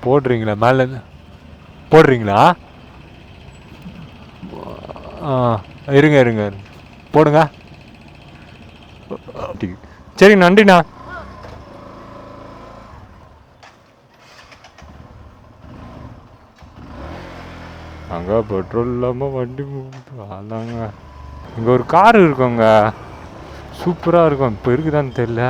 போடுறீங்களா மேலேருந்து போடுறீங்களா? இருங்க இருங்க போடுங்க. சரி நன்றிண்ணா. அங்கே பெட்ரோல் இல்லாமல் வண்டி அதாங்க. இங்கே ஒரு கார் இருக்குங்க, சூப்பராக இருக்கும். இப்போ இருக்குதான்னு தெரியல.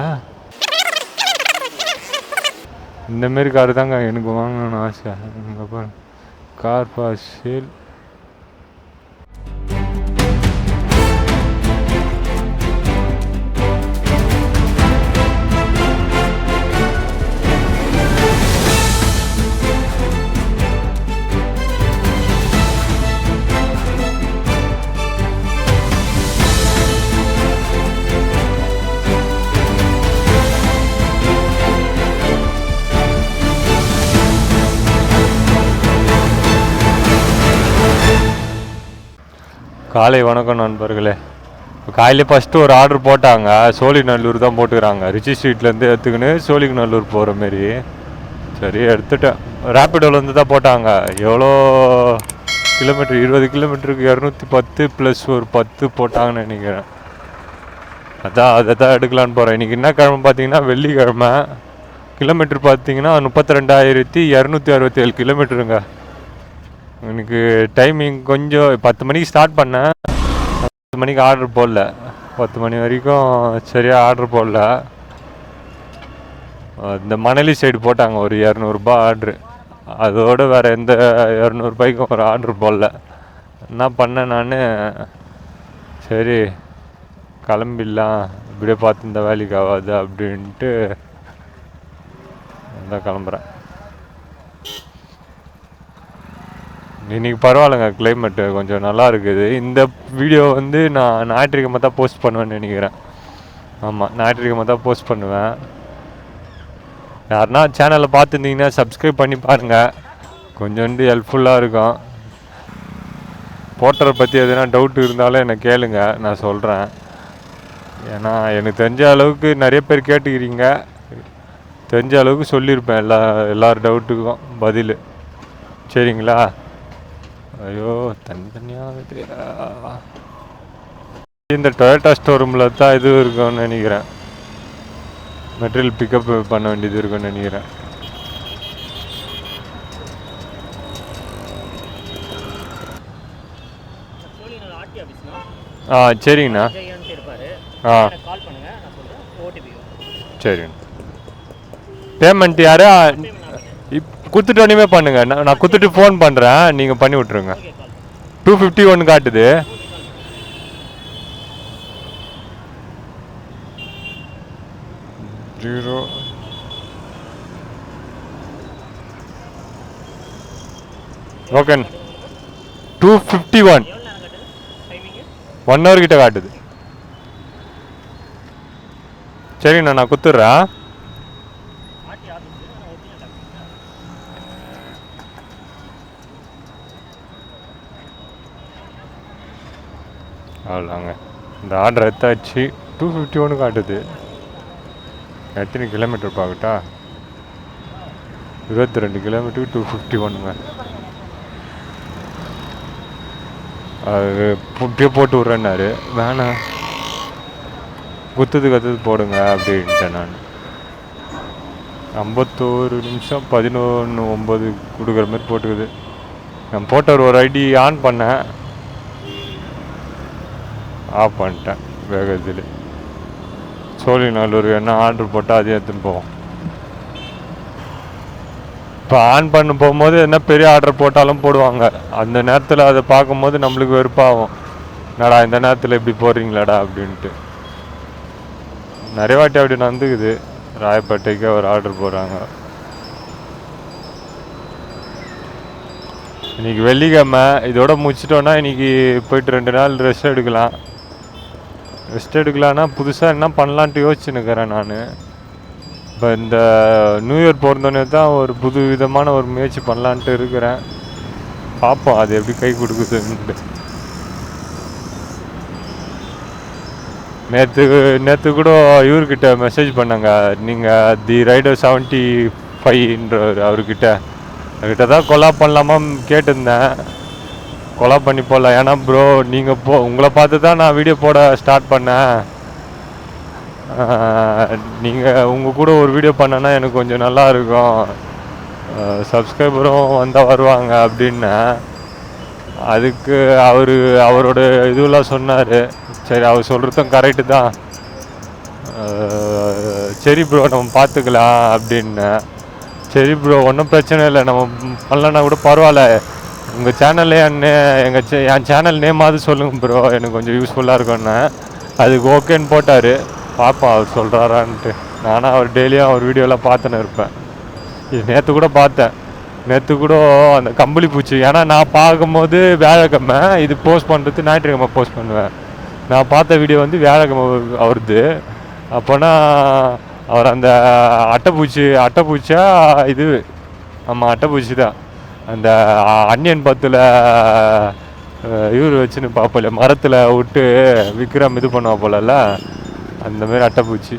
இந்தமாரி கார் தாங்க எனக்கு வாங்கணும்னு ஆசை. இங்கே பாருங்க, கார் ஃபார் சேல். காலை வணக்கம் நண்பர்களே. இப்போ காலையிலே ஃபஸ்ட்டு ஒரு ஆர்டர் போட்டாங்க. சோழிநல்லூர் தான் போட்டுக்கிறாங்க. ரிச்சி ஸ்ட்ரீட்லேருந்து எடுத்துக்கின்னு சோழிநல்லூர் போகிற மாரி. சரி எடுத்துட்டேன். ரேப்பிடோலேருந்து தான் போட்டாங்க. எவ்வளோ கிலோமீட்டர்? 20 கிலோமீட்டருக்கு 210 ப்ளஸ் ஒரு 10 போட்டாங்கன்னு நினைக்கிறேன். அதை தான் எடுக்கலான்னு போகிறேன். இன்றைக்கி என்ன கிழமை பார்த்தீங்கன்னா வெள்ளிக்கிழமை. கிலோமீட்டர் பார்த்தீங்கன்னா 32,267 கிலோமீட்டருங்க. எனக்கு டைமிங் கொஞ்சம் 10 மணிக்கு ஸ்டார்ட் பண்ணேன். 10 மணிக்கு ஆர்டர் போடல. 10 மணி வரைக்கும் சரியாக ஆர்டர் போடல. இந்த மணலி சைடு போட்டாங்க ஒரு 200 ஆர்டரு. அதோடு வேறு எந்த 200 ஒரு ஆர்டர் போடல. என்ன பண்ணேன் நான், சரி கிளம்பிடலாம், இப்படியே பார்த்து இந்த வேலைக்கு ஆகாது அப்படின்ட்டு தான் கிளம்புறேன். இன்றைக்கி பரவாயில்லைங்க, கிளைமேட்டு கொஞ்சம் நல்லா இருக்குது. இந்த வீடியோ வந்து நான் ஞாயிற்றுக்கிழமை தான் போஸ்ட் பண்ணுவேன்னு நினைக்கிறேன். ஆமாம், ஞாயிற்றுக்கிழமை தான் போஸ்ட் பண்ணுவேன். யாருன்னா சேனலை பார்த்துருந்தீங்கன்னா சப்ஸ்கிரைப் பண்ணி பாருங்கள், கொஞ்சோண்டு ஹெல்ப்ஃபுல்லாக இருக்கும். போட்டரை பற்றி எதுனா டவுட் இருந்தாலும் என்னை கேளுங்க, நான் சொல்கிறேன். ஏன்னா எனக்கு தெரிஞ்ச அளவுக்கு நிறைய பேர் கேட்டுக்கிறீங்க, தெரிஞ்ச அளவுக்கு சொல்லியிருப்பேன் எல்லார் டவுட்டுக்கும் பதில். சரிங்களா? ஐயோ தனித்தனியாகுது. இந்த டொயோட்டா ஸ்டோர் ரூமில் தான் இது இருக்கும்னு நினைக்கிறேன். மெட்டீரியல் பிக்கப் பண்ண வேண்டியது இருக்குன்னு நினைக்கிறேன். சரிங்கண்ணா. சரிண்ணா. பேமெண்ட் யார் கொடுத்துட்டு உடனே பண்ணுங்க. நான் கொடுத்துட்டு ஃபோன் பண்ணுறேன், நீங்கள் பண்ணி விட்ருங்க. 251 காட்டுது. Zero okay. 251 1 hour கிட்ட காட்டுது. சரிங்கண்ணா, நான் கொடுத்துட்றேன். அவ்வளோதாங்க, இந்த ஆர்டர் எடுத்தாச்சு. 251 காட்டுது. எத்தனை கிலோமீட்டர் பார்க்கட்டா? 22 கிலோமீட்டருக்கு 251ங்க. அது இப்படியே போட்டு விட்றேன்னாரு. வேணாம், குத்துது போடுங்க அப்படின்ட்டேன் நான். 51 நிமிஷம் 11:09 கொடுக்குற மாதிரி போட்டுக்குது. நான் போட்ட ஒரு ஐடி ஆன் பண்ணேன், ஆஃப் பண்ணிட்டேன் வேகத்தில். சோழிநல்லூர் என்ன ஆர்டர் போட்டால் அதே எடுத்துன்னு போவோம். இப்போ ஆன் பண்ண போகும்போது என்ன பெரிய ஆர்டர் போட்டாலும் போடுவாங்க. அந்த நேரத்தில் அதை பார்க்கும்போது நம்மளுக்கு வெறுப்பாகும், என்னடா இந்த நேரத்தில் எப்படி போடுறீங்களாடா அப்படின்ட்டு. நிறைய வாட்டி அப்படி நடந்துக்குது. ராயப்பேட்டைக்கு ஒரு ஆர்டர் போடுறாங்க. இன்றைக்கி வெள்ளிக்கிழமை, இதோட முடிச்சிட்டோன்னா இன்றைக்கி போய்ட்டு 2 நாள் ரெஸ்ட் எடுக்கலாம். ரெஸ்ட் எடுக்கலான்னா புதுசாக என்ன பண்ணலான்ட்டு யோசிச்சுன்னுக்கிறேன் நான். இப்போ இந்த நியூ இயர் பிறந்தோடனே தான் ஒரு புது விதமான ஒரு முயற்சி பண்ணலான்ட்டு இருக்கிறேன். பார்ப்போம் அது எப்படி கை கொடுக்குதுன்ட்டு. நேற்று கூட இவர்கிட்ட மெசேஜ் பண்ணாங்க, நீங்கள் தி ரைடர் 75 அவர்கிட்ட என்கிட்ட தான் கொலாப் பண்ணலாமா கேட்டிருந்தேன். கொலாப் பண்ணி போடலாம். ஏன்னா ப்ரோ நீங்கள் உங்களை பார்த்து தான் நான் வீடியோ போட ஸ்டார்ட் பண்ணேன். நீங்கள் உங்கள் கூட ஒரு வீடியோ பண்ணேன்னா எனக்கு கொஞ்சம் நல்லா இருக்கும், சப்ஸ்கிரைபரும் வந்தால் வருவாங்க அப்படின்னு. அதுக்கு அவரோட இதுவெல்லாம் சொன்னார். சரி, அவர் சொல்கிறதும் கரெக்டு தான். சரி ப்ரோ நம்ம பார்த்துக்கலாம் அப்படின்னு. சரி ப்ரோ ஒன்றும் பிரச்சனை இல்லை, நம்ம பண்ணலன்னா கூட பரவாயில்ல. உங்கள் சேனல்லே என் சேனல் நேமாவது சொல்லுங்கள் ப்ரோ, எனக்கு கொஞ்சம் யூஸ்ஃபுல்லாக இருக்கும்னு. அதுக்கு ஓகேன்னு போட்டார். பார்ப்போம் அவர் சொல்கிறாரான்ட்டு. நானும் அவர் டெய்லியும் அவர் வீடியோலாம் பார்த்துன்னு இருப்பேன். நேற்று கூட பார்த்தேன். நேற்று கூட அந்த கம்பளி பூச்சி, ஏன்னா நான் பார்க்கும்போது வியாழக்கிழமை இது போஸ்ட் பண்ணுறது ஞாயிற்றுக்கிழமை போஸ்ட் பண்ணுவேன். நான் பார்த்த வீடியோ வந்து வியாழக்கிழமை வருது. அப்போனா அவர் அந்த அட்டைப்பூச்சியா இது, ஆமாம் அட்டைப்பூச்சி தான். அந்த அன்னியன் பத்தில் இவர் வச்சுன்னு பார்ப்பல, மரத்தில் விட்டு விக்ரம் இது பண்ணுவா போலல்ல, அந்தமாரி அட்டைப்பூச்சி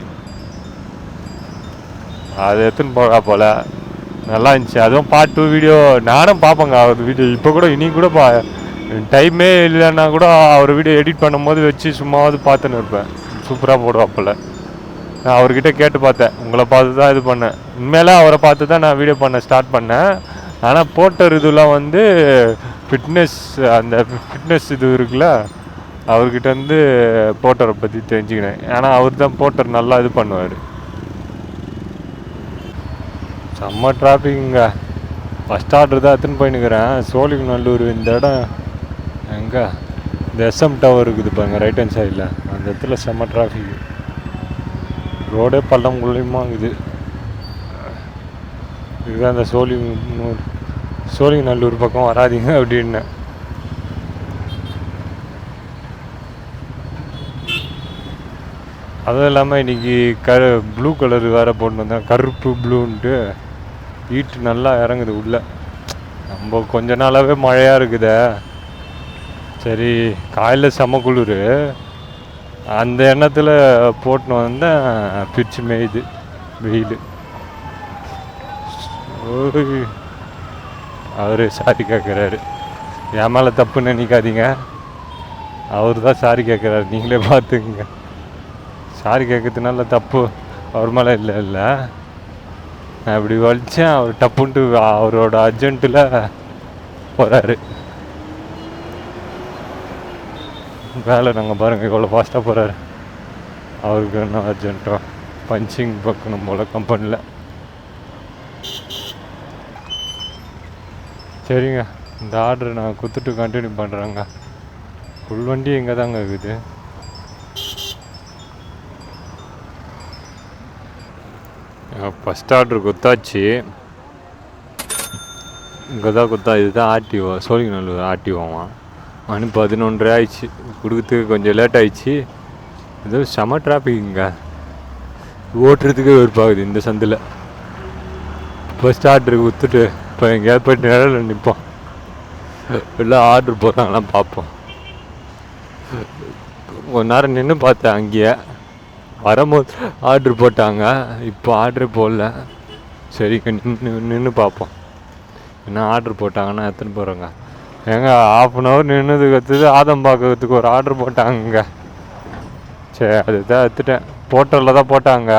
அது எடுத்துன்னு போகிறா போல். நல்லா இருந்துச்சு. அதுவும் பார்ட் 2 வீடியோ நானும் பார்ப்பேங்க அவர் வீடியோ. இப்போ கூட இனி கூட டைமே இல்லைன்னா கூட அவர் வீடியோ எடிட் பண்ணும்போது வச்சு சும்மாவது பார்த்துன்னு இருப்பேன். சூப்பராக போடுவாப்பில். நான் அவர்கிட்ட கேட்டு பார்த்தேன், உங்களை பார்த்து தான் இது பண்ணேன். உண்மையிலே அவரை பார்த்து தான் நான் வீடியோ பண்ண ஸ்டார்ட் பண்ணேன். ஆனால் போட்டர் இதெல்லாம் வந்து அந்த ஃபிட்னஸ் இது இருக்குல்ல, அவர்கிட்ட வந்து போட்டரை பற்றி தெரிஞ்சுக்கினேன். ஏன்னா அவர் தான் போட்டர் நல்லா இது பண்ணுவார். செம்ம டிராஃபிக்குங்க. ஃபஸ்ட் ஆர்டர் தான் எடுத்துன்னு போயின்னுக்கிறேன். சோழிங்கநல்லூர் இந்த இடம் எங்கே, இந்த SM டவர் இருக்குது பாருங்க ரைட் ஹேண்ட் சைடில், அந்த இடத்துல செம்ம டிராஃபிக். ரோடே பள்ளம் குள்ளையுமா இருக்குது. இதுதான் அந்த சோழிங்கநல்லூர் பக்கம் வராதிங்க அப்படின்னு. அதுவும் இல்லாமல் இன்றைக்கி ப்ளூ கலர் வேறு போட்டு வந்தேன், கருப்பு ப்ளூன்ட்டு. ஹீட் நல்லா இறங்குது உள்ளே. நம்ம கொஞ்ச நாளாகவே மழையாக இருக்குதே. சரி காலையில் செம்ம குளிர், அந்த எண்ணத்தில் போட்டுன்னு வந்தேன். பிச்சு மேயுது வெயில். அவர் சாரி கேட்குறாரு. என் மேலே தப்புன்னு நினைக்காதீங்க, அவர் தான் சாரி கேட்குறாரு. நீங்களே பார்த்துக்குங்க. சாரி கேட்கறதுனால தப்பு அவர் மேலே இல்லை. நான் இப்படி வலிச்சேன், அவர் டப்புன்ட்டு அவரோட அர்ஜென்ட்டில் போகிறாரு. வேலை நாங்கள் பாருங்கள் இவ்வளோ ஃபாஸ்ட்டாக போகிறாரு. அவருக்கு என்ன அர்ஜென்ட்டோ பஞ்சிங் பார்க்கணும் போல் கம்பெனியில். சரிங்க, இந்த ஆர்டர் நான் கொடுத்துட்டு கண்டினியூ பண்ணுறேங்க. ஃபுல் வண்டி எங்கே தாங்க இருக்குது. ஃபஸ்ட் ஆர்டர் கொடுத்தாச்சு. இங்கே தான் கொடுத்தா. இதுதான் ஆர்டிஓ, சோழிங்கநல்லூர் ஆர்டிஓவான். மணி 11:30 ஆயிடுச்சு. கொடுக்கறதுக்கு கொஞ்சம் லேட் ஆகிடுச்சு. இது செம டிராஃபிக்குங்க, ஓட்டுறதுக்கே வெறுப்பாகுது இந்த சந்தில். ஃபஸ்ட் ஆர்டருக்கு கொடுத்துட்டு இப்போ எங்கேயாவது போய்ட்டு நிழலில் நிற்போம். எல்லாம் ஆர்டர் போடுறாங்களாம் பார்ப்போம். ஒரு நேரம் நின்று பார்த்தேன் அங்கேயே. வரும்போது ஆர்டர் போட்டாங்க, இப்போ ஆர்டரு போடல. சரிங்க நின்று பார்ப்போம். என்ன ஆர்டர் போட்டாங்கன்னா எத்தனை போகிறோங்க. ஏங்க 1/2 நின்றுதுக்கு எடுத்தது ஆதம்பாக்கத்துக்கு ஒரு ஆர்டர் போட்டாங்க. சரி அதுதான் எடுத்துட்டேன். போர்ட்டலில் தான் போட்டாங்க.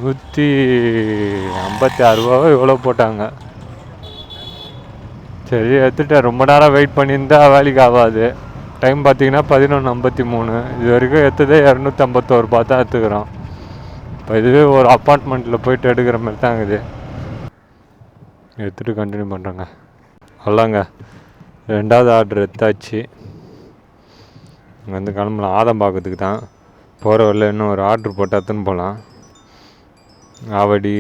156 ரூபாவோ எவ்வளோ போட்டாங்க. சரி எடுத்துட்டேன். ரொம்ப நேரம் வெயிட் பண்ணியிருந்தா வேலைக்கு ஆகாது. டைம் பார்த்தீங்கன்னா 11:53. இது வரைக்கும் எடுத்ததே 251 ரூபா தான் எடுத்துக்கிறோம். இப்போ இதுவே ஒரு அப்பார்ட்மெண்ட்டில் போயிட்டு எடுக்கிற மாதிரி தான் இருக்குது. எடுத்துகிட்டு கண்டினியூ பண்ணுறேங்க. அவ்வளோங்க, 2வது ஆர்டர் எடுத்தாச்சு. இங்கே வந்து கிளம்பலாம். ஆதம்பாக்கத்துக்கு தான் போகிற வரல. இன்னும் ஒரு ஆர்டர் போட்டால் எடுத்துன்னு போகலாம். ஆவடி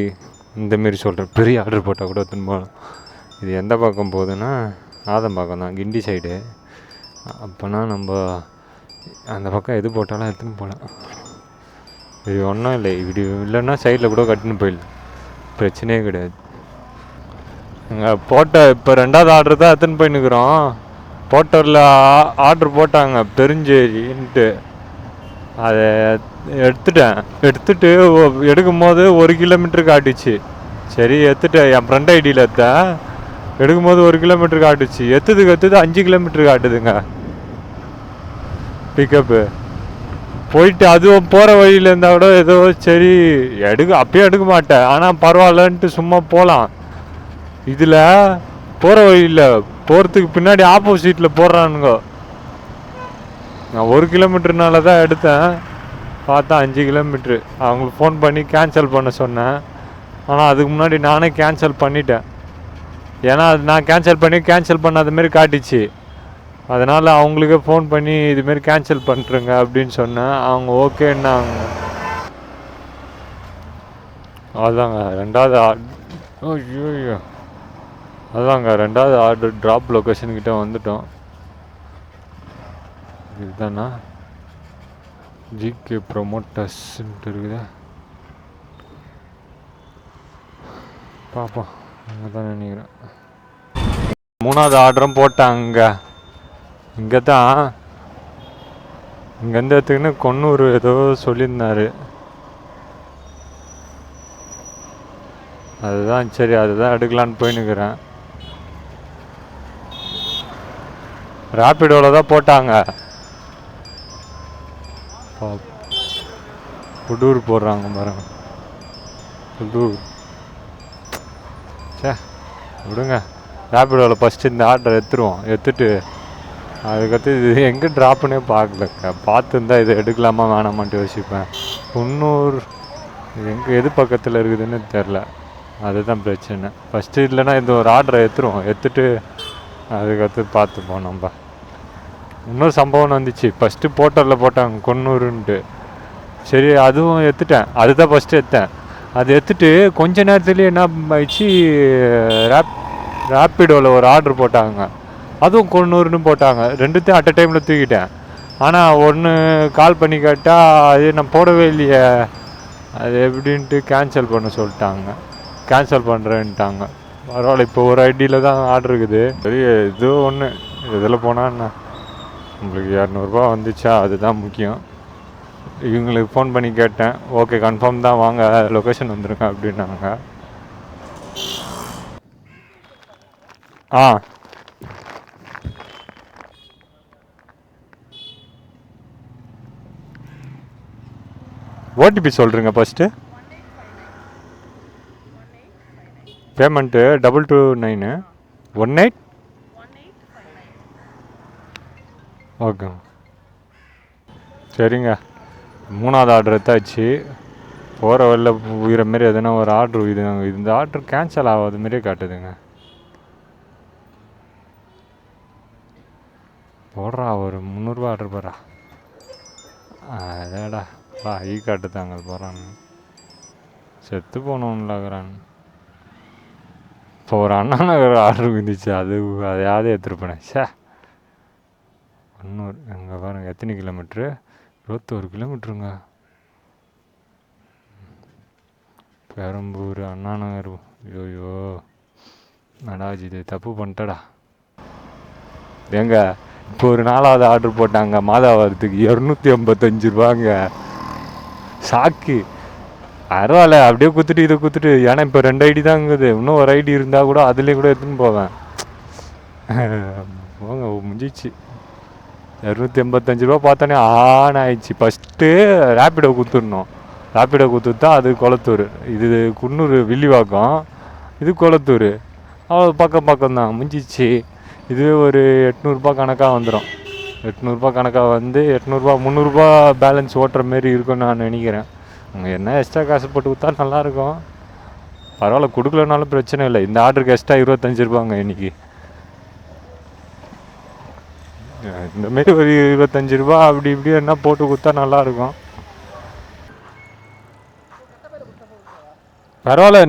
இந்தமாரி சொல்கிறேன், பெரிய ஆர்டர் போட்டால் கூட எடுத்துன்னு போகலாம். இது எந்த பக்கம் போகுதுன்னா ஆதம்பாக்கம் தான், கிண்டி சைடு. அப்போனா நம்ம அந்த பக்கம் எது போட்டாலும் எடுத்துன்னு போகலாம். இது ஒன்றும் இல்லை, இப்படி இல்லைன்னா சைடில் கூட கட்டின்னு போயிடலாம், பிரச்சனையே கிடையாது. இங்கே போட்ட இப்போ 2வது ஆர்டர் தான் எடுத்துன்னு போயின்னுக்குறோம். போட்டரில் ஆர்டர் போட்டாங்க பெருஞ்சேரின்ட்டு. அதை எடுத்துட்டு எடுக்கும் போது 1 கிலோமீட்டருக்கு ஆட்டிச்சு. சரி எடுத்துட்டேன். என் ஃப்ரெண்ட் ஐடியில் எடுத்தேன். எடுக்கும்போது 1 கிலோமீட்டர் காட்டுச்சு, எத்துது 5 கிலோமீட்டர் காட்டுதுங்க பிக்கப்பு. போயிட்டு அதுவும் போகிற வழியில் இருந்தால் கூட ஏதோ சரி அப்பயே எடுக்க மாட்டேன், ஆனால் பரவாயில்லன்ட்டு சும்மா போகலாம். இதில் போகிற வழியில் போகிறதுக்கு பின்னாடி ஆப்போசிட்டில் போடுறானுங்க. நான் 1 கிலோமீட்டர்னால தான் எடுத்தேன், பார்த்தா 5 கிலோமீட்ரு. அவங்களுக்கு ஃபோன் பண்ணி கேன்சல் பண்ண சொன்னேன், ஆனால் அதுக்கு முன்னாடி நானே கேன்சல் பண்ணிட்டேன். ஏன்னா அது நான் கேன்சல் பண்ணாத மாரி காட்டிச்சு. அதனால் அவங்களுக்கே ஃபோன் பண்ணி இதுமாரி கேன்சல் பண்ணுறேங்க அப்படின்னு சொன்னேன். அவங்க ஓகேன்னாங்க. அதாங்க 2வது ஐயோ அதாங்க 2வது ஆர்டர் ட்ராப் லொக்கேஷன்கிட்ட வந்துட்டோம். இதுதானா ஜிகே ப்ரொமோட்டர்ஸ்ன்ட்டு இருக்குதா, பார்ப்போம். அங்கே தான் நினைக்கிறேன். 3வது ஆர்டரும் போட்டாங்க. இங்கே தான் இங்கேருந்து எடுத்துக்கின்னு கொன்னூர் ஏதோ சொல்லியிருந்தார். அதுதான் சரி, அதுதான் எடுக்கலான்னு போயின்னுக்கிறேன். ராப்பிடோவில் தான் போட்டாங்க. புடூர் போடுறாங்க பாருங்க, புடூர். சே விடுங்க, ராப்பிடோவில் ஃபஸ்ட்டு இந்த ஆர்டர் எடுத்துட்டு அதுக்கடுத்து இது எங்கே ட்ராப்புன்னே பார்க்கலக்கா. பார்த்துருந்தா இதை எடுக்கலாமா வேணாமான்ட்டு யோசிப்பேன். குன்னூர் எங்கே எது பக்கத்தில் இருக்குதுன்னு தெரில, அதுதான் பிரச்சனை. ஃபஸ்ட்டு இல்லைன்னா இந்த ஒரு ஆர்டரை எடுத்துட்டு அதுக்கடுத்து பார்த்துப்போம் நம்ம. இன்னொரு சம்பவம் வந்துச்சு, ஃபஸ்ட்டு போர்ட்டலில் போட்டாங்க கொன்னூருன்ட்டு. சரி அதுவும் எடுத்துட்டேன், அதுதான் ஃபஸ்ட்டு எடுத்தேன். அது எடுத்துட்டு கொஞ்ச நேரத்துலேயே என்ன ஆயிடுச்சு, ராப்பிடோவில் ஒரு ஆர்டர் போட்டாங்க, அதுவும் கொன்னூறுன்னு போட்டாங்க. 2த்தையும் அட் அ டைமில் தூக்கிட்டேன். ஆனால் ஒன்று கால் பண்ணி கேட்டால் அது நான் போடவே இல்லையே, அது எப்படின்ட்டு கேன்சல் பண்ண சொல்லிட்டாங்க. கேன்சல் பண்ணுறேன்ட்டாங்க. பரவாயில்ல, இப்போ ஒரு ஐடியில் தான் ஆர்டர் இருக்குது. சரி இது ஒன்று இதில் போனால் என்ன, உங்களுக்கு 200 வந்துச்சா, அதுதான் முக்கியம். இவங்களுக்கு ஃபோன் பண்ணி கேட்டேன், ஓகே கன்ஃபார்ம் தான், வாங்க லொக்கேஷன் வந்துருங்க அப்படின்னாங்க. ஓடிபி சொல்கிறேங்க ஃபஸ்ட்டு. பேமெண்ட்டு 229 18. ஓகே சரிங்க. 3வது ஆர்டர் எடுத்தாச்சு. போகிற வழியில் உயிர மாரி எதுனா ஒரு ஆர்டர் இந்த ஆர்டர் கேன்சல் ஆகாத மாரியே காட்டுதுங்க. போடுறா ஒரு 300 ஆர்டர் போடுறா. அதேடா வா காட்டு தாங்க போகிறாங்க. செத்து போனோன்னுலாக்குறான். இப்போ ஒரு அண்ணா நகர் ஆர்டர் இருந்துச்சு, அதையாவது எடுத்துருப்பேன். சே குன்னூர் எங்கே பாருங்கள், எத்தனை கிலோமீட்ரு, 21 கிலோமீட்டருங்க. பெரம்பூர் அண்ணா நகர். ஐயோ நடாஜி இது தப்பு பண்ணிட்டடா. ஏங்க இப்போ ஒரு 4வது ஆர்டர் போட்டாங்க மாதாவரத்துக்கு, 285 ரூபாங்க. சாக்கு. பரவாயில்ல அப்படியே குத்துட்டு இதை குத்துட்டு, ஏன்னா இப்போ 2 ஐடி தாங்குது, இன்னும் ஒரு ஐடி இருந்தால் கூட அதுலேயே கூட எடுத்துன்னு போவேன். போங்க முடிஞ்சிச்சு. 285 ரூபா பார்த்தோன்னே ஆயிடுச்சு. ஃபஸ்ட்டு ரேப்பிடோ குத்துடணும். ரேப்பிடோ குத்துட்டு தான் அது கொளத்தூர், இது குன்னூர் வில்லிவாக்கம், இது கொளத்தூர். அவ்வளோ பக்கம் தான் முடிஞ்சிச்சு. இதுவே ஒரு 800 கணக்காக வந்துடும். 800 கணக்காக வந்து 800 300 பேலன்ஸ் ஓட்டுற மாரி இருக்குன்னு நான் நினைக்கிறேன். அங்கே என்ன எக்ஸ்ட்ரா காசு போட்டு கொடுத்தா நல்லாயிருக்கும். பரவாயில்ல, கொடுக்கலனாலும் பிரச்சனை இல்லை. இந்த ஆர்டருக்கு எக்ஸ்ட்ரா 25 ரூபாங்க இன்றைக்கி. இந்தமாரி ஒரு 25 ரூபா அப்படி இப்படி என்ன போட்டு கொடுத்தா நல்லாயிருக்கும். பரவாயில்ல,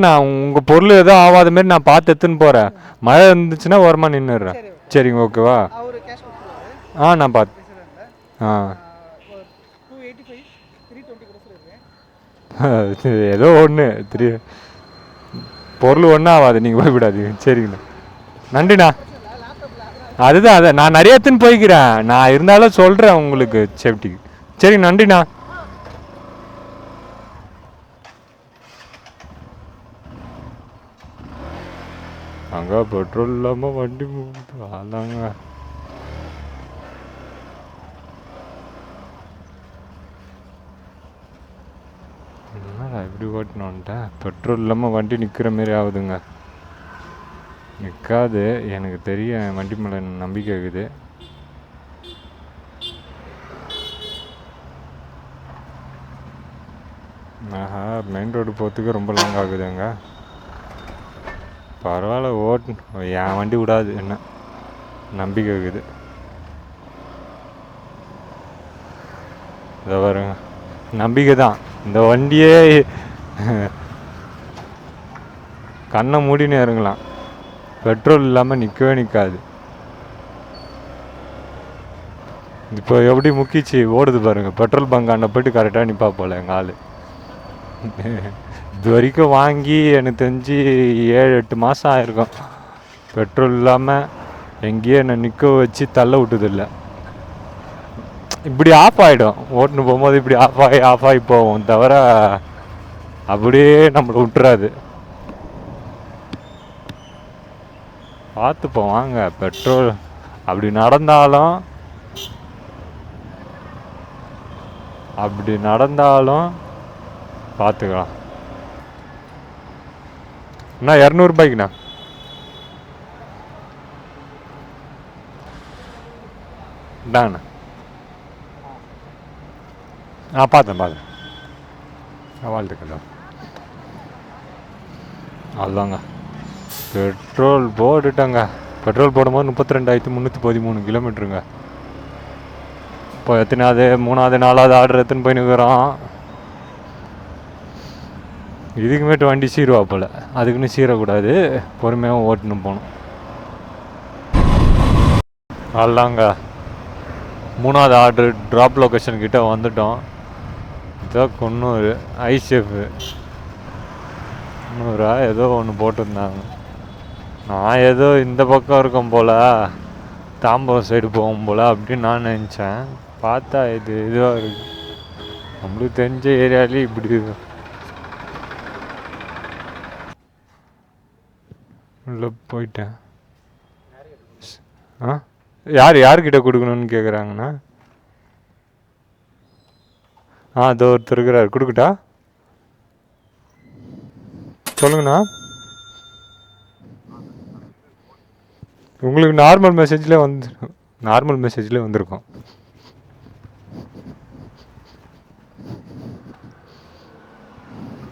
நான் உங்கள் பொருள் எதுவும் ஆகாத மாரி நான் பார்த்து எடுத்துன்னு போகிறேன். மழை இருந்துச்சுன்னா ஓரமாக நின்றுடுறேன். சரிங்க ஓகேவா? நான் பார்த்து ஏதோ ஒன்று பொருள் ஒன்றும் ஆகாது, நீங்கள் போய் விடாதீங்க. சரிங்கண்ணா, நன்றிண்ணா. அதுதான் நான் நிறைய எடுத்துன்னு போய்க்கிறேன். நான் இருந்தாலும் சொல்கிறேன் உங்களுக்கு சேஃப்டிக்கு. சரி நன்றிண்ணா. அங்கே பெட்ரோல் இல்லாமல் வண்டி அதாங்க. என்னடா இப்படி ஓட்டணுன்ட்டேன். பெட்ரோல் இல்லாமல் வண்டி நிற்கிற மாரி ஆகுதுங்க. நிற்காது, எனக்கு தெரியும். வண்டி மேலே நம்பிக்கை இருக்குது. ஆஹா, மெயின் ரோடு போகிறதுக்கு ரொம்ப லாங் ஆகுதுங்க. பரவாயில்ல, என் வண்டி விடாது, என்ன நம்பிக்கை இருக்குது. இதை பாருங்க, நம்பிக்கை தான். இந்த வண்டியே கண்ணை மூடினே இறங்கலாம், பெட்ரோல் இல்லாமல் நிற்கவே நிற்காது. இப்போ எப்படி முக்கிச்சு ஓடுது பாருங்கள். பெட்ரோல் பங்காண்ட போய்ட்டு கரெக்டாக நிற்பா போல் எங்கள் ஆள். இது வரைக்கும் வாங்கி எனக்கு தெரிஞ்சு 7-8 மாதம் ஆயிருக்கும். பெட்ரோல் இல்லாமல் எங்கேயே என்னை நிற்க வச்சு தள்ள விட்டதில்லை. இப்படி ஆஃப் ஆகிடும், ஓட்டுன்னு போகும்போது இப்படி ஆஃப் ஆகி போவோம் தவிர அப்படியே நம்மளை விட்டுறாது. பார்த்துப்போம் வாங்க. பெட்ரோல் அப்படி நடந்தாலும் பார்த்துக்கலாம். அண்ணா 200 ரூபாய்க்குண்ணா. இந்தாங்கண்ணா. பார்த்தேன் வாழ்த்துக்கண்ணா. அதுதாங்க பெட்ரோல் போட்டுட்டேங்க. பெட்ரோல் போடும்போது 32,313 கிலோமீட்டருங்க. இப்போ எத்தனாவது 3வது 4வது ஆர்டர் எடுத்துன்னு போய் நிற்கிறோம். இதுக்குமேட்டு வண்டி சீருவா போல், அதுக்குன்னு சீரக்கூடாது, பொறுமையாக ஓட்டுன்னு போகணும். அதுதாங்க 3வது ஆர்டர் ட்ராப் லொக்கேஷன் கிட்டே வந்துட்டோம். இதான் குன்னூர் ஐசெஃப் 100 ஏதோ ஒன்று போட்டிருந்தாங்க. நான் ஏதோ இந்த பக்கம் இருக்கும் போல், தாம்பரம் சைடு போகும் போல் அப்படின்னு நான் நினச்சேன். பார்த்தா இதுவாக இருக்குது. நம்மளுக்கு தெரிஞ்ச ஏரியாலே இப்படி உள்ள போயிட்டேன். யார்கிட்ட கொடுக்கணும்னு கேட்குறாங்கண்ணா. அதோ ஒருத்தர் இருக்கிறார், கொடுக்கட்டா? சொல்லுங்கண்ணா. உங்களுக்கு நார்மல் மெசேஜ்லேயே வந்திருக்கும்.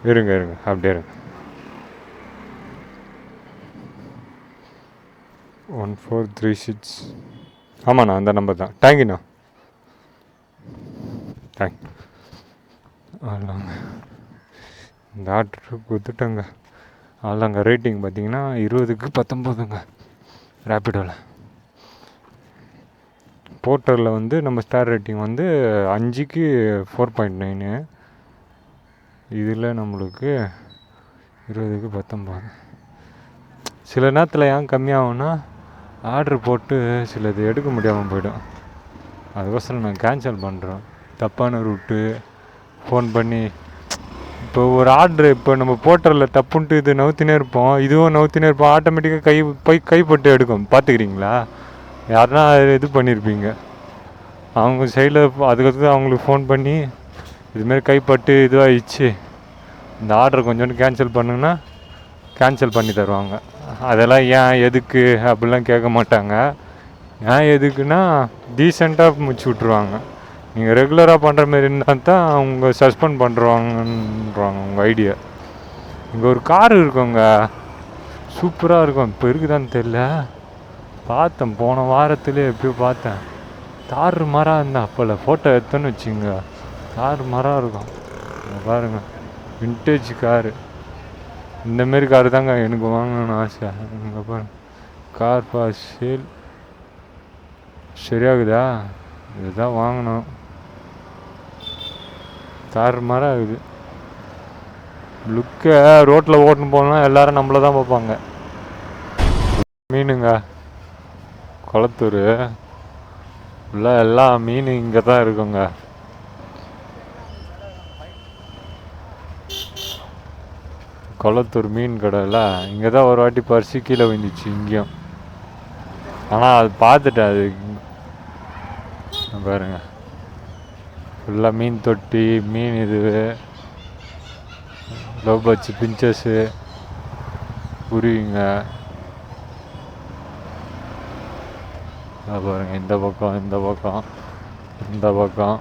இருங்க அப்படியே இருங்க. 1436. ஆமாண்ணா, அந்த நம்பர் தான். தேங்க்யூண்ணா. தேங்க்யூ. அவ்வளோங்க, இந்த ஆர்டர் கொடுத்துட்டேங்க. அவ்வளோங்க. ரேட்டிங் பார்த்தீங்கன்னா 20க்கு 19ங்க ரேப்பிடோவில். போர்ட்டரில் வந்து நம்ம ஸ்டார் ரேட்டிங் வந்து 5க்கு 4.9. இதில் நம்மளுக்கு 20க்கு 19. சில நேரத்தில் ஏன் கம்மியாகும்னா, ஆர்டர் போட்டு சிலது எடுக்க முடியாமல் போயிடும். அதுக்கோசரம் நான் கேன்சல் பண்ணுறோம். தப்பான ரூட்டு ஃபோன் பண்ணி. இப்போ ஒரு ஆர்டரு, இப்போ நம்ம போர்ட்டரில் தப்புன்ட்டு இது நவுத்தினே இருப்போம், இதுவும் நவுத்தினே இருப்போம். ஆட்டோமேட்டிக்காக கைப்பட்டு எடுக்கும். பார்த்துக்கிறீங்களா? யாருன்னா இது பண்ணியிருப்பீங்க அவங்க சைடில். அதுக்கடுத்து அவங்களுக்கு ஃபோன் பண்ணி இதுமாரி கைப்பட்டு இதுவாகிடுச்சு, இந்த ஆர்டர் கொஞ்சோண்டு கேன்சல் பண்ணுங்கன்னா கேன்சல் பண்ணி தருவாங்க. அதெல்லாம் ஏன் எதுக்கு அப்படிலாம் கேட்க மாட்டாங்க. ஏன் எதுக்குன்னா டீசெண்டாக முடிச்சு விட்ருவாங்க. நீங்கள் ரெகுலராக பண்ணுற மாரி இருந்தால் தான் அவங்க சஸ்பெண்ட் பண்ணுறாங்கன்றாங்க உங்கள் ஐடியா. இங்கே ஒரு கார் இருக்குங்க, சூப்பராக இருக்கும். இப்போ இருக்குதான்னு தெரில, பார்த்தேன் போன வாரத்துலேயே எப்படியோ பார்த்தேன். தாறு மரம் இருந்தால் அப்போல ஃபோட்டோ எடுத்தோன்னு வச்சுங்க, தாறு மரம் இருக்கும். பாருங்கள், வின்டேஜ் காரு. இந்தமாரி காரு தாங்க எனக்கு வாங்கணும்னு ஆசை. இங்கே பாருங்க, கார் பாஸ் சேல் சரியாகுதா? இதுதான் வாங்கணும். தாறு மரம் ஆகுது. லுக்கை ரோட்டில் ஓட்டுன்னு போனால் எல்லோரும் நம்மளை தான் பார்ப்பாங்க. மீனுங்க, குளத்தூர் ஃபுல்லாக எல்லா மீன் இங்கே தான் இருக்குங்க. கொளத்தூர் மீன் கடையில் இங்கே தான் ஒரு வாட்டி பறிச்சு கீழே விழுந்துச்சு இங்கேயும். ஆனால் அது பார்த்துட்டேன். அது பாருங்க ஃபுல்லாக மீன் தொட்டி, மீன் இது, லவ் பேர்ட்ஸு, பிஞ்சஸ்ஸு, குருவிங்க. பாருங்க இந்த பக்கம், இந்த பக்கம், இந்த பக்கம்.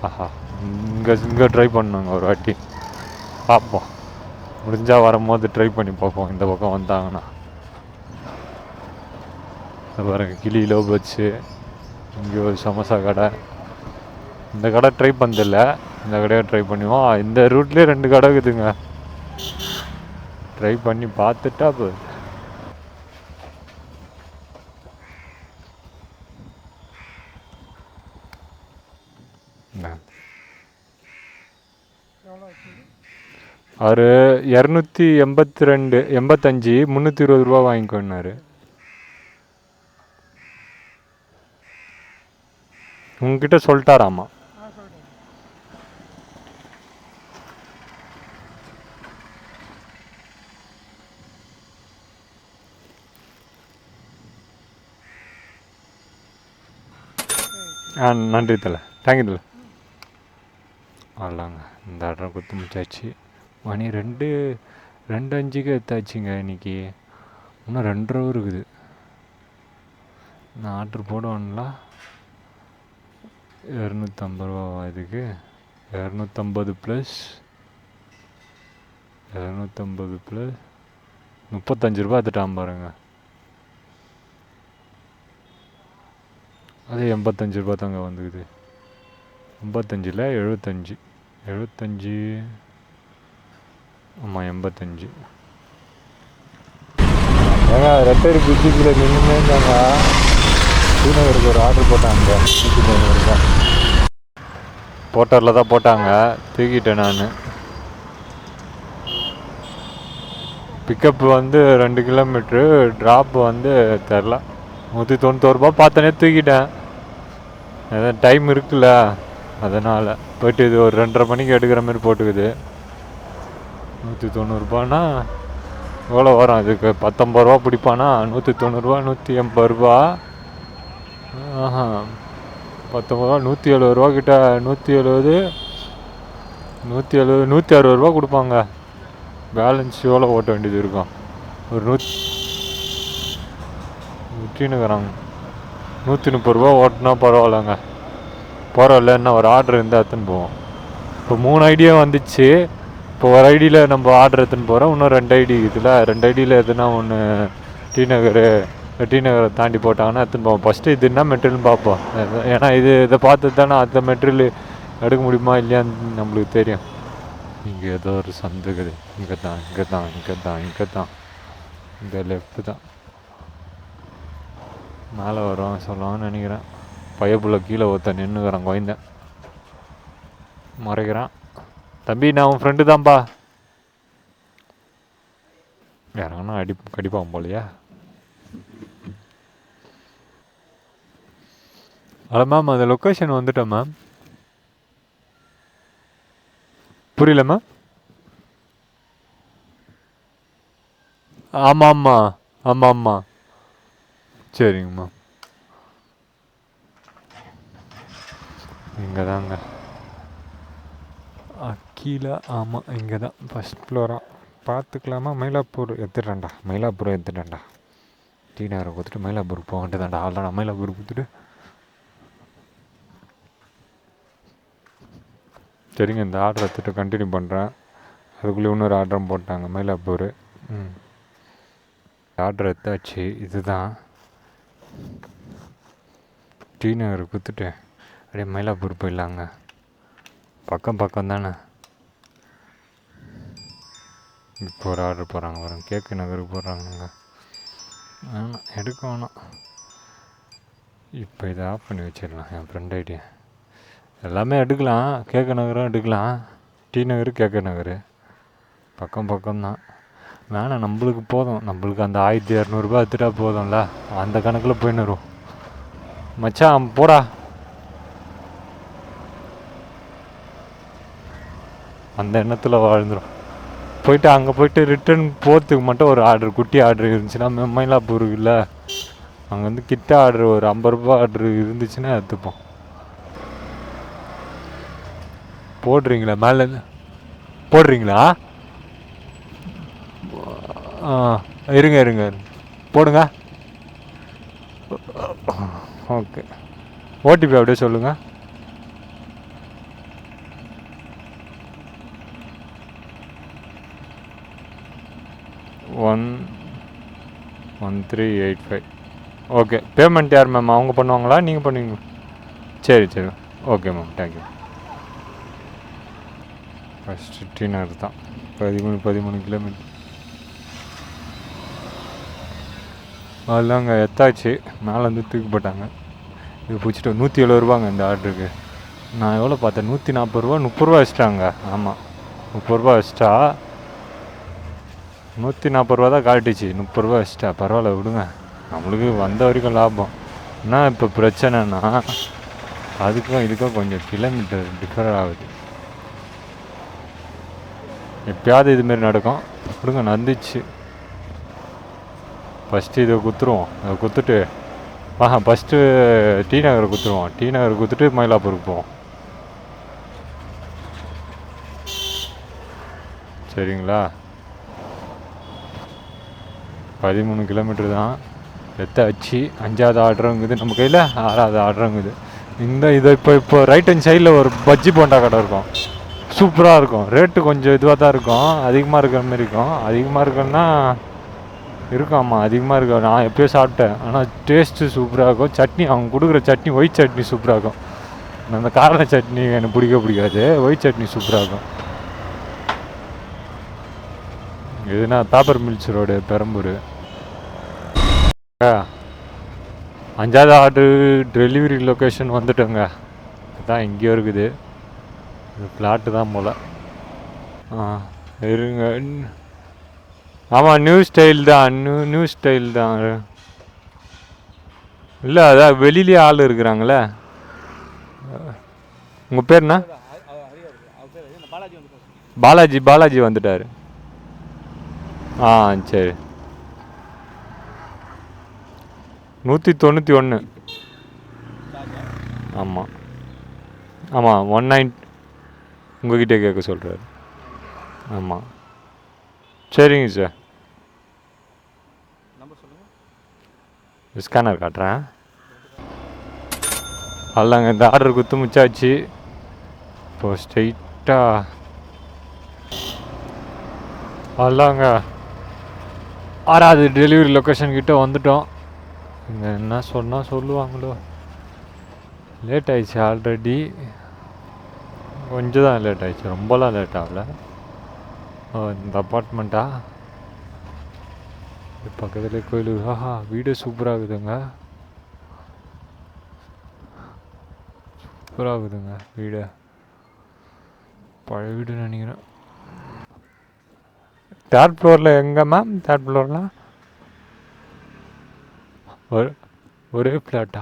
ஆஹா, இங்கே ட்ரை பண்ணுங்க ஒரு வாட்டி பார்ப்போம். முடிஞ்சால் வரும்போது ட்ரை பண்ணி பார்ப்போம் இந்த பக்கம் வந்தாங்கன்னா. பாருங்க கிளி, லவ் பேர்ட்ஸு. இங்கே ஒரு சமோசா கடை. இந்த கடை ட்ரை பண்ணதில்ல, இந்த கடையை ட்ரை பண்ணுவோம். இந்த ரூட்லேயே 2 கடை இருக்குதுங்க, ட்ரை பண்ணி பார்த்துட்டா போதும். அவர் 282, 85, 320 ரூபா வாங்கிக்கோன்னாரு. உங்ககிட்ட சொல்லிட்டாராமா. நன்றி தலை, தேங்க்யூ தலை. அவ்வளோங்க, இந்த ஆர்டரை கொடுத்து முடிச்சாச்சு. மணி 2:05க்கு எடுத்தாச்சுங்க இன்னைக்கு. இன்னும் 2:30 இருக்குது. நான் ஆர்டர் போடுவேன்ல. 250 ரூபாவா இதுக்கு? 250 ப்ளஸ் 250 ப்ளஸ் 35 ரூபா எடுத்துட்டான் பாருங்க. அது 85 ரூபா தாங்க வந்துக்குது. 55 75, 75, ஆமாம் 85. ஏங்க ரெட்டரி பிரிட்ஜுக்குள்ளே நின்றுமே இருந்தாங்க. ஸ்ரீநகருக்கு ஒரு ஆர்டர் போட்டாங்க, 150 ரூபா போட்டரில் தான் போட்டாங்க. தூக்கிட்டேன் நான். பிக்கப் வந்து 2 கிலோமீட்ரு, ட்ராப் வந்து தெரில 191 ரூபா பார்த்தோன்னே தூக்கிட்டேன். அதான் டைம் இருக்குல்ல, அதனால் போய்ட்டு இது ஒரு 2:30 மணிக்கு எடுக்கிற மாதிரி போட்டுக்குது. 190 ரூபான்னா எவ்வளோ வரும்? அதுக்கு 19 ரூபா பிடிப்பானா? 190 ரூபா, 180 ரூபா. ஆஹா, 19 ரூபா, 170 ரூபா கிட்ட. 170, 160 ரூபா கொடுப்பாங்க. பேலன்ஸ் எவ்வளோ ஓட்ட வேண்டியது இருக்கும்? ஒரு 130 ரூபா ஓட்டினா பரவாயில்லங்க. பரவாயில்லன்னா ஒரு ஆர்டர் இருந்தால் எடுத்துன்னு போவோம். இப்போ 3 ஐடியா வந்துச்சு. இப்போ ஒரு ஐடியில் நம்ம ஆர்டர் எடுத்துன்னு போகிறோம். இன்னும் 2 ஐடி இருக்குதுல்ல, 2 ஐடியில் எதுனா ஒன்று டி நகரை தாண்டி போட்டாங்கன்னா எடுத்துன்னு போவோம். ஃபஸ்ட்டு இது என்ன மெட்டீரியல்னு பார்ப்போம். ஏன்னா இதை பார்த்து தானே அந்த மெட்டீரியல் எடுக்க முடியுமா இல்லையான்னு நம்மளுக்கு தெரியும். இங்கே ஏதோ ஒரு சந்துக்குது. இங்கே தான் இந்த லெஃப்ட்டு தான் மேலே வருவாங்க சொல்லுவாங்கன்னு நினைக்கிறேன். பையப்புள்ள கீழே ஒருத்தன் நின்றுக்கிறான், குழந்த மறைக்கிறான். தம்பி, நான் உன் ஃப்ரெண்டு தான்ப்பா. யாராங்கன்னா கடிப்பான் போலையா? ஹலோ மேம், அந்த லொக்கேஷன் வந்துட்டேன் மேம். புரியல மேம். ஆமாம். சரிங்க மேம். இங்கே தாங்க கீழே. ஆமாம், இங்கே தான் ஃபஸ்ட் ஃப்ளோரா. பார்த்துக்கலாமா? மயிலாப்பூர் எடுத்துட்டேன்டா. டி நகரை கொடுத்துட்டு மயிலாப்பூர் போக வேண்டியதாண்டா. அவ்வளோதான், நான் மயிலாப்பூர் கொடுத்துட்டு. சரிங்க, இந்த ஆர்டர் எடுத்துகிட்டு கண்டினியூ பண்ணுறேன். அதுக்குள்ளே இன்னொரு ஆர்டரும் போட்டாங்க, மயிலாப்பூர். ஆர்டர் எடுத்தாச்சு. இதுதான் டி நகர் கொடுத்துட்டு அப்படியே மயிலாப்பூர் போயிடலாங்க. பக்கம் தானே. இப்போ ஒரு ஆர்டர் போடுறாங்க பாருங்க, கேக்கு நகருக்கு போடுறாங்க. எடுக்க வேணாம், இப்போ இதை ஆஃப் பண்ணி வச்சிடலாம். என் ஃப்ரெண்ட் ஐடியா எல்லாமே எடுக்கலாம். கேக்கு நகரும் எடுக்கலாம். டி நகர், கேக்கு நகர் பக்கம்தான். வேணாம், நம்மளுக்கு போதும். நம்மளுக்கு அந்த 1200 எடுத்துட்டா போதும்ல. அந்த கணக்கில் போயின்னு வரும். மச்சான் போடா. அந்த எண்ணத்தில் வாழ்ந்துடும். போயிட்டு அங்கே போயிட்டு ரிட்டர்ன் போகிறதுக்கு மட்டும் ஒரு ஆர்டர், குட்டி ஆர்டர் இருந்துச்சுன்னா மயிலாப்பூர் இல்லை, அங்கே வந்து கிட்ட ஆர்டர் ஒரு 50 ரூபா ஆர்டர் இருந்துச்சுன்னா எடுத்துப்போம். போடுறீங்களா மேலே போடுறீங்களா? ஆ இருங்க இருங்க போடுங்க. ஓகே, ஓடிபி அப்படியே சொல்லுங்கள். 11385. ஓகே, பேமெண்ட் யார் மேம், அவங்க பண்ணுவாங்களா நீங்கள் பண்ணுவீங்களா? சரி சரி, ஓகே மேம், தேங்க்யூ. ஃபஸ்ட்டு டீனர் தான் 13 கிலோமீட்டர். அதுதாங்க எத்தாச்சு, மேலேருந்து தூக்கி போட்டாங்க. இது பிடிச்சிட்டு 170 ரூபாங்க இந்த ஆர்டருக்கு. நான் எவ்வளோ பார்த்தேன், 140 ரூபா, 30 ரூபா வச்சிட்டாங்க. ஆமாம், 30 ரூபா வச்சிட்டா. 140 ரூபா தான் காட்டுச்சு, 30 ரூபா வச்சிட்டா. பரவாயில்ல விடுங்க, நம்மளுக்கு வந்த வரைக்கும் லாபம். என்ன இப்போ பிரச்சனைனா அதுக்கும் இதுக்கும் கொஞ்சம் கிலோமீட்டர் டிஃபர் ஆகுது. எப்பயாவது இதுமாரி நடக்கும். விடுங்க, நடந்துச்சு. ஃபஸ்ட்டு இதை குத்துருவோம், அதை குத்துட்டு ஃபஸ்ட்டு டி நகரை குத்துருவோம். டி நகரை குத்துட்டு மயிலாப்பூருக்கு போவோம். சரிங்களா? 13 கிலோமீட்டர் தான் எத்தாச்சு. 5வது ஆர்டருங்குது நம்ம கையில், 6வது ஆர்டருங்குது. இதை இப்போ ரைட் ஹேண்ட் சைடில் ஒரு பஜ்ஜி போண்டா கடை இருக்கும், சூப்பராக இருக்கும். ரேட்டு கொஞ்சம் இதுவாக தான் இருக்கும், அதிகமாக இருக்கிற மாதிரி இருக்கும். அதிகமாக இருக்குன்னா இருக்கும், ஆமாம் அதிகமாக இருக்கும். நான் எப்போயோ சாப்பிட்டேன், ஆனால் டேஸ்ட்டு சூப்பராக இருக்கும். சட்னி அவங்க கொடுக்குற சட்னி ஒயிட் சட்னி சூப்பராக இருக்கும். அந்த காரண சட்னி எனக்கு பிடிக்காது, ஒயிட் சட்னி சூப்பராக இருக்கும். இதுனா பேப்பர் மில்ஸ் ரோடு, பெரம்பூர். 5வது ஆர்டரு டெலிவரி லொக்கேஷன் வந்துட்டோங்க. அதுதான் இங்கேயோ இருக்குது, இது ஃப்ளாட்டு தான் போல். இருங்க. ஆமாம், நியூ ஸ்டைல் தான், நியூ ஸ்டைல் தான். இல்லை அதான் வெளியிலே ஆள் இருக்கிறாங்களே. உங்கள் பேர் என்ன? பாலாஜி வந்துட்டார். ஆ சரி. 191. ஆமாம் ஆமாம், 19 உங்ககிட்ட கேட்க சொல்கிறாரு. ஆமாம் சரிங்க சார். ஸ்கேனர் காட்டுறேன். அல்லாங்க, இந்த ஆர்டர் குத்து முச்சாச்சு. இப்போ ஸ்ட்ரெயிட்டாக அல்லாங்க 6வது டெலிவரி லொக்கேஷன் கிட்டே வந்துட்டோம். இங்கே என்ன சொன்னால் சொல்லுவாங்களோ. லேட் ஆகிடுச்சு ஆல்ரெடி, கொஞ்சம் தான் லேட் ஆகிடுச்சு, ரொம்பலாம் லேட் ஆகலை. இந்த அப்பார்ட்மெண்ட்டா பக்கத்தில் கோயில். ஆஹா, வீடு சூப்பராக இருக்குதுங்க, சூப்பராக இருக்குதுங்க வீடு. பழைய வீடுன்னு நினைக்கிறேன். 3rd ஃப்ளோரில் எங்கே மேம்? 3rd ஃப்ளோரில் ஒரே ஃப்ளாட்டா?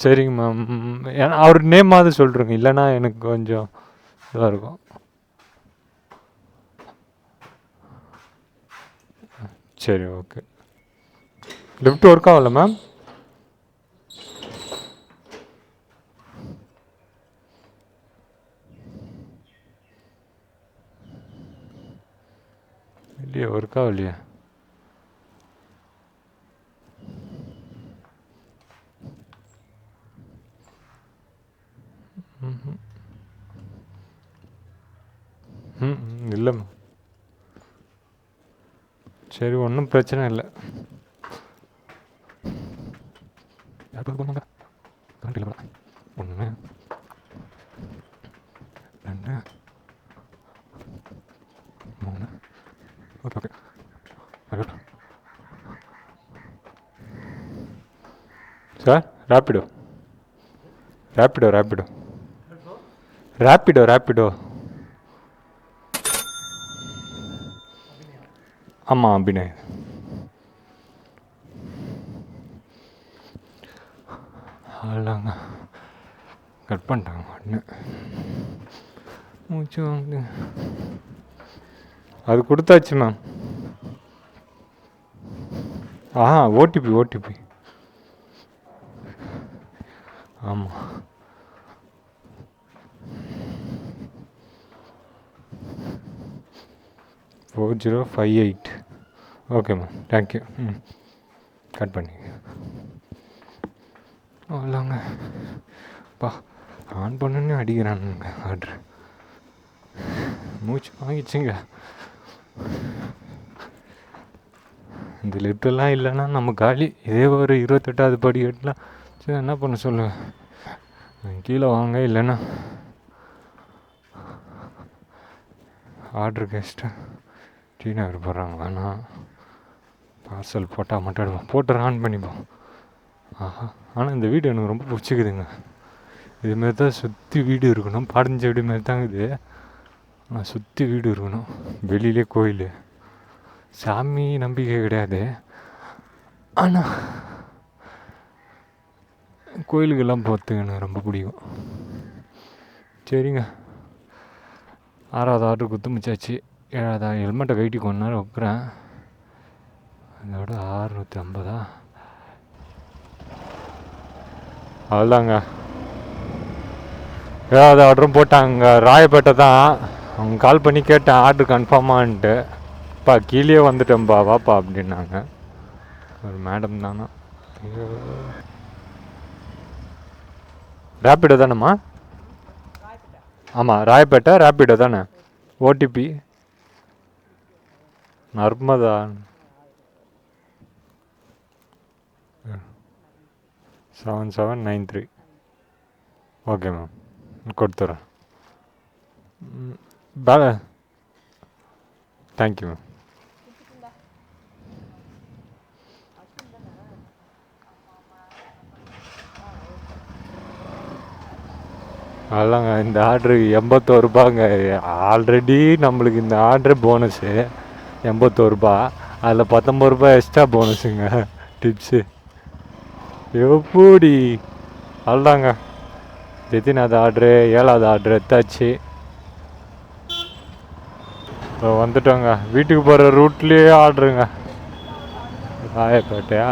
சரிங்க மேம், ஏன்னா அவர் நேமாவது சொல்கிறேங்க, இல்லைன்னா எனக்கு கொஞ்சம் இதாக இருக்கும். சரி ஓகே. லிஃப்ட் ஒர்க் ஆகல மேம்? இல்லையா, ஒர்க் ஆகலையா? இல்லை மேம். சரி, ஒன்றும் பிரச்சனை இல்லை. போங்க, கரண்ட் இல்லை. 1 2 3. Okay okay. Sir, Rapido Rapido Rapido Rapido Rapido. ஆமாம், அபிநய். அவ்வளோங்க, கட் பண்ணிட்டாங்க ஒன்று. மூச்சு வாங்குது. அது கொடுத்தாச்சு மேம். ஓடிபி ஆமாம். 4058. Okay ma'am, thank you. கட் பண்ணி அவ்வளோங்க. பா ஆன் பண்ணுன்னு அடிக்கிறானுங்க ஆர்ட்ரு. மூச்சு வாங்கிச்சுங்க. இந்த லிஃப்டெல்லாம் இல்லைன்னா நம்ம காலி. இதே ஒரு 28வது படி எட்டலாம். சரி, என்ன பண்ண சொல்லுங்கள். கீழே வாங்க, இல்லைன்னா ஆர்டர் கெஸ்ட்டு டீ நகர் போடுறாங்க. வேணாம், பார்சல் போட்டால் மட்டும் எடுப்போம். போட்டு ஆன் பண்ணிப்போம். ஆஹா, ஆனால் இந்த வீடு எனக்கு ரொம்ப பிடிச்சிக்குதுங்க. இதுமாரி தான் சுற்றி வீடு இருக்கணும். பாடஞ்ச வீடு மாரி தாங்க இது. ஆனால் சுற்றி வீடு இருக்கணும். வெளியிலே கோயில். சாமி நம்பிக்கை கிடையாது, ஆனால் கோயிலுக்கெல்லாம் போகிறதுக்கு எனக்கு ரொம்ப பிடிக்கும். சரிங்க, 6வது ஆர்டர் குத்து முடிச்சாச்சு. 7வது ஹெல்மெட்டை கட்டி கொஞ்ச நேரம் வைக்கிறேன். அதோட 650. அவ்வளோதாங்க. 7வது ஆர்டரும் போட்டாங்க. ராயப்பேட்டை தான். அவங்க கால் பண்ணி கேட்டேன் ஆர்டர் கன்ஃபார்மான்ட்டு. பா கீழே வந்துட்டேன்ப்பா, வாப்பா அப்படின்னாங்க. ஒரு மேடம் தானா. ரேப்பிடோ தானேம்மா? ஆமாம், ராயப்பேட்டை ரேப்பிடோ தானே. ஓடிபி நர்மதா 7793. ஓகே மேம், கொடுத்துட்றேன். Thank you ma'am. அதாங்க, இந்த ஆர்ட்ரு 81 ரூபாங்க. ஆல்ரெடி நம்மளுக்கு இந்த ஆர்ட்ரு போனஸு 81 ரூபா. அதில் 19 ரூபா எக்ஸ்ட்ரா போனஸுங்க, டிப்ஸு. எப்படி அவ்வளோதாங்க. எத்தனாவது ஆர்ட்ரு? 7வது ஆர்ட்ரு எடுத்தாச்சு. இப்போ வந்துட்டோங்க. வீட்டுக்கு போகிற ரூட்லேயே ஆர்ட்ருங்க. ராயப்பேட்டையா?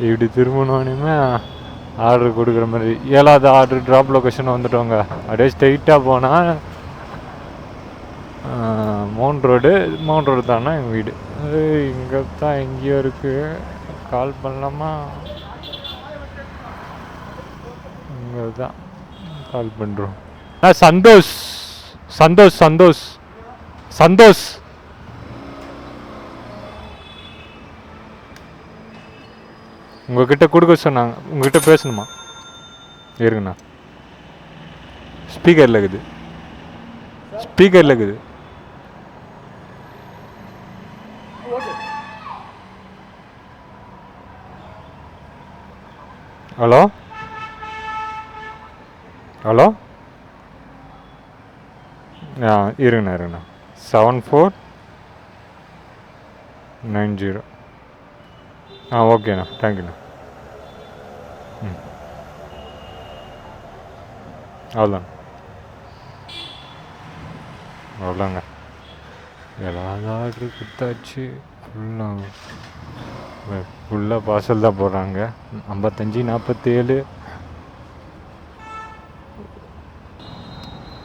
இப்படி திரும்பணுன்னே ஆர்டர் கொடுக்குற மாதிரி. 7வது ஆர்டர் ட்ராப் லொக்கேஷன் வந்துட்டோங்க. அப்படியே ஸ்ட்ரெயிட்டாக போனால் மவுண்ட் ரோடு தானே எங்கள் வீடு. இங்கே தான் எங்கேயோ இருக்குது. கால் பண்ணலாமா? இங்கே தான் கால் பண்ணுறோம். சந்தோஷ் சந்தோஷ் சந்தோஷ் சந்தோஷ் உங்ககிட்ட கொடுக்க சொன்னாங்க. உங்ககிட்ட பேசணுமா? இருங்கண்ணா, ஸ்பீக்கரில் இருக்குது. ஹலோ இருங்கண்ணா 7490. ஓகேண்ணா, தேங்க்யூண்ணா. அவ்வளோதாங்க. எல்லாரும் ஆர்டரு கொடுத்தாச்சு. ஃபுல்லாக பார்சல் தான் போடுறாங்க. 55 47.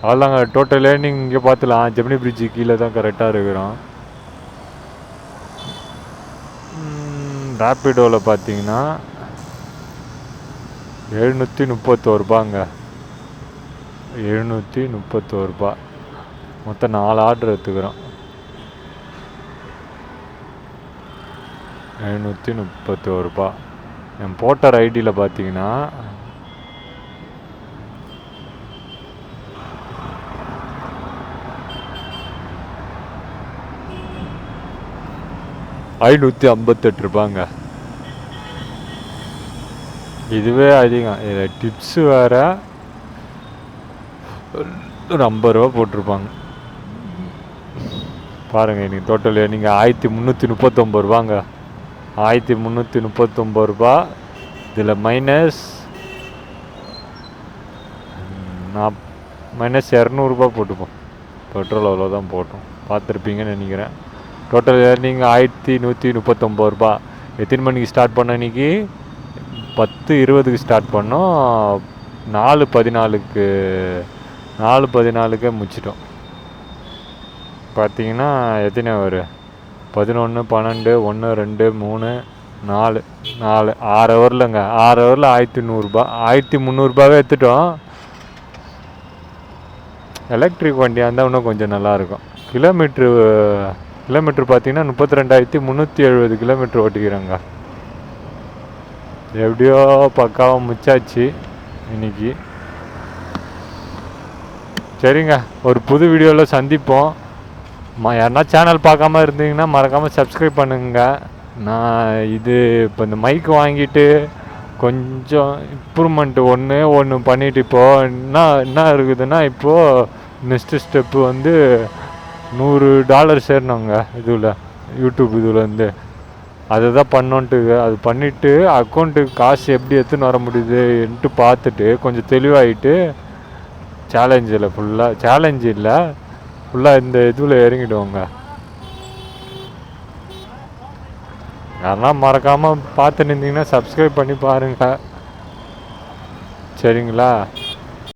அவ்வளோதாங்க. டோட்டல் ஏர்னிங் இங்கே பார்த்துலாம். ஜெமினி பிரிட்ஜு கீழே தான் கரெக்டாக இருக்கிறோம். ரேப்பிடோவில் பார்த்தீங்கன்னா 731 ரூபாங்க. 731 ரூபா. மொத்தம் 4 ஆர்டர் எடுத்துக்கிறோம். 731 ரூபா. என் போட்டர் ஐடியில் பார்த்தீங்கன்னா 558 ரூபாங்க. இதுவே அதிகம். இதில் டிப்ஸு வேறு ஒரு 50 ரூபா போட்டிருப்பாங்க. பாருங்கள், நீங்கள் டோட்டல் நீங்கள் 1339 ரூபாங்க. 1339 ரூபா. இதில் மைனஸ் 200 ரூபா போட்டுப்போம். பெட்ரோல் அவ்வளோதான் போட்டோம். பார்த்துருப்பீங்கன்னு நினைக்கிறேன். டோட்டல் ஏர்னிங் 1139 ரூபா. எத்தனை மணிக்கு ஸ்டார்ட் பண்ண அன்றைக்கி? 10:20க்கு ஸ்டார்ட் பண்ணோம். 4:14க்கே முடிச்சிட்டோம். பார்த்தீங்கன்னா எத்தனை வரும்? 11, 12, 1, 2, 3, 4, 6 ஹவர்லங்க. 6 ஹவரில் 1100 1300 எடுத்துட்டோம். எலக்ட்ரிக் வண்டியாக இருந்தால் இன்னும் கொஞ்சம் நல்லாயிருக்கும். கிலோமீட்ரு பார்த்தீங்கன்னா 32,370 கிலோமீட்ரு ஓட்டிக்கிறேங்க. எப்படியோ பக்காவாக முச்சாச்சு இன்னைக்கு. சரிங்க, ஒரு புது வீடியோவில் சந்திப்போம். யாருன்னா சேனல் பார்க்காம இருந்தீங்கன்னா மறக்காமல் சப்ஸ்கிரைப் பண்ணுங்க. நான் இப்போ இந்த மைக் வாங்கிட்டு கொஞ்சம் இம்ப்ரூவ்மெண்ட் ஒன்று பண்ணிவிட்டு இப்போது என்ன இருக்குதுன்னா, இப்போது நெக்ஸ்ட்டு ஸ்டெப்பு வந்து $100 சேரணுங்க. யூடியூப் இதுலேருந்து அதை தான் பண்ணோன்ட்டு. அது பண்ணிவிட்டு அக்கௌண்ட்டுக்கு காசு எப்படி எடுத்துன்னு வர முடியுதுன்ட்டு பார்த்துட்டு கொஞ்சம் தெளிவாகிட்டு சேலஞ்சில் ஃபுல்லாக இந்த இதில் இறங்கிடுவோங்க. யாருன்னா மறக்காமல் பார்த்துட்டு இருந்தீங்கன்னா சப்ஸ்கிரைப் பண்ணி பாருங்கள். சரிங்களா?